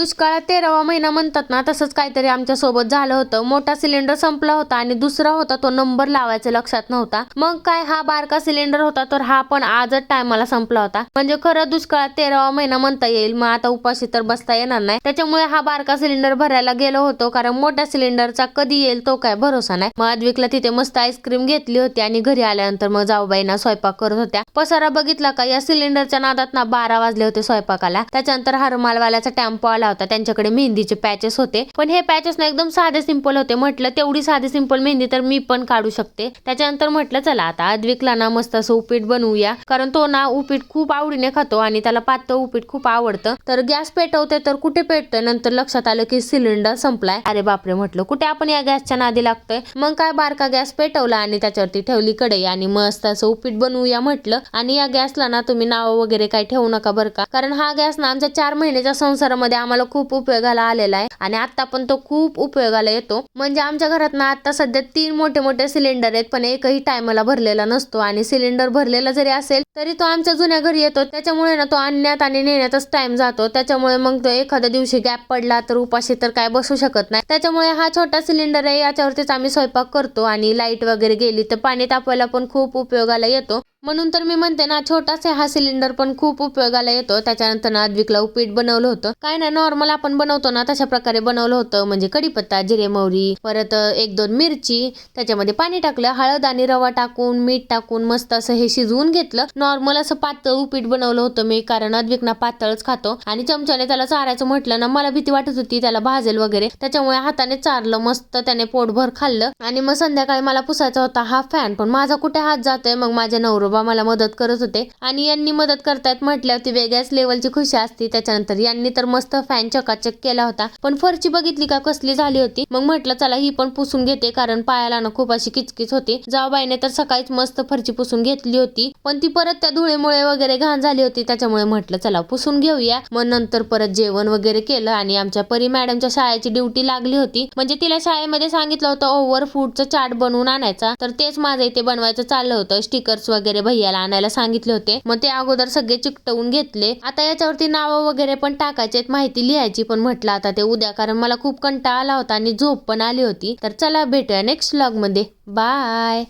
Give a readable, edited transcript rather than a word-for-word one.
दुष्काळात 13वा महिना म्हणतात ना, तसंच काहीतरी आमच्या सोबत झालं होतं. मोठा सिलेंडर संपला होता आणि दुसरा होता तो नंबर लावायचा लक्षात नव्हता. मग काय हा बारका सिलेंडर होता तर हा पण आजच टायमाला संपला होता. म्हणजे खरं दुष्काळात 13वा महिना म्हणता येईल. मग आता उपाशी तर बसता येणार नाही. त्याच्यामुळे हा बारका सिलेंडर भरायला गेलो होतो, कारण मोठ्या सिलेंडरचा कधी येईल तो काय भरोसा नाही. मग अद्विकला तिथे मस्त आईस्क्रीम घेतली होती आणि घरी आल्यानंतर मग जाऊबाईंना स्वयंपाक करत होत्या. पसारा बघितला का, या सिलेंडरच्या नादात ना 12 वाजले होते स्वयंपाकाला. त्याच्यानंतर हरमालवाल्याचा टेम्पो आला होता. त्यांच्याकडे मेहंदीचे पॅचेस होते, पण हे पॅचेस ना एकदम साधे सिंपल होते. म्हटलं तेवढी साधी सिंपल मेहंदी तर मी पण काढू शकते. त्याच्यानंतर म्हटलं चला आता अद्विकला ना मस्त असं उपीट बनवूया, कारण तो ना उपीट खूप आवडीने खातो आणि त्याला पातळ उपीट खूप आवडतं. तर गॅस पेटवते तर कुठे पेटतोय, नंतर लक्षात आलं की सिलेंडर संपलाय. अरे बापरे म्हटलं, कुठे आपण या गॅसच्या नादी लागतोय. मग काय बारका गॅस पेटवला आणि त्याच्यावरती ठेवली कढई आणि मस्त असं उपीट बनवूया म्हटलं. आणि या गॅसला ना तुम्ही नाव वगैरे काही ठेवू नका बरं का, कारण हा गॅस ना आमच्या 4 महिन्याच्या संसारामध्ये आम्हाला खूप उपयोगाला आलेला आहे आणि आता पण तो खूप उपयोगाला येतो. म्हणजे आमच्या घरात ना आता सध्या 3 मोठे मोठे सिलेंडर आहेत, पण एकही टायमाला भरलेला नसतो. आणि सिलेंडर भरलेला जरी असेल तरी तो आमच्या जुन्या घरी येतो. त्याच्यामुळे ना तो आणण्यात आणि नेण्यातच टाइम जातो. त्याच्यामुळे मग तो एखाद्या दिवशी गॅप पडला तर उपाशी तर काय बसू शकत नाही. त्याच्यामुळे हा छोटा सिलेंडर आहे, याच्यावरतीच आम्ही स्वयंपाक करतो. आणि लाईट वगैरे गेली तर पाणी तापवायला पण खूप उपयोगाला येतो. म्हणून तर मी म्हणते ना, छोटासा हा सिलेंडर पण खूप उपयोगाला येतो. त्याच्यानंतर ना अद्विकला उपीट बनवलं होतं. काय नाही, नॉर्मल आपण बनवतो ना तशा प्रकारे बनवलं होतं. म्हणजे कढीपत्ता, जिरे, मोहरी, परत 1-2 मिरची, त्याच्यामध्ये पाणी टाकलं, हळद आणि रवा टाकून मीठ टाकून मस्त असं हे शिजवून घेतलं. नॉर्मल असं पातळ उपीट बनवलं होतं मी, कारण अद्विक ना पातळच खातो. आणि चमच्याने त्याला चारायचं म्हटलं ना, मला भीती वाटत होती त्याला भाजेल वगैरे, त्याच्यामुळे हाताने चारलं. मस्त त्याने पोटभर खाल्लं. आणि मग संध्याकाळी मला पुसायचा होता हा फॅन, पण माझा कुठे हात जातोय. मग माझे नवरोबा मला मदत करत होते आणि यांनी मदत करतायत म्हटल्यावरती वेगळ्याच लेवलची खुशी असते. त्याच्यानंतर यांनी तर मस्त फॅन चकाचक केला होता, पण फरची बघितली का कसली झाली होती. मग म्हटलं चला ही पण पुसून घेते, कारण पायाला ना खूप अशी किचकिच होती. जाऊबाईने तर सकाळीच मस्त फरची पुसून घेतली होती, पण ती परत त्या धुळेमुळे वगैरे घाण झाली होती. त्याच्यामुळे म्हटलं चला पुसून घेऊया. मग नंतर परत जेवण वगैरे केलं आणि आमच्या परी मॅडमच्या शाळेची ड्युटी लागली होती. म्हणजे तिला शाळेमध्ये सांगितलं होतं ओव्हर फूडचं चार्ट बनवून आणायचा, तर तेच माझं इथे बनवायचं चाललं होतं. स्टिकर्स वगैरे भैयाला आणायला सांगितले होते, मग ते अगोदर सगळे चिकटवून घेतले. आता याच्यावरती नावं वगैरे पण टाकायचे, माहिती लिहायची, पण म्हटलं आता ते उद्या, कारण मला खूप कंटाळा आला होता आणि झोप पण आली होती. तर चला भेटूया नेक्स्ट व्लॉग मध्ये. बाय.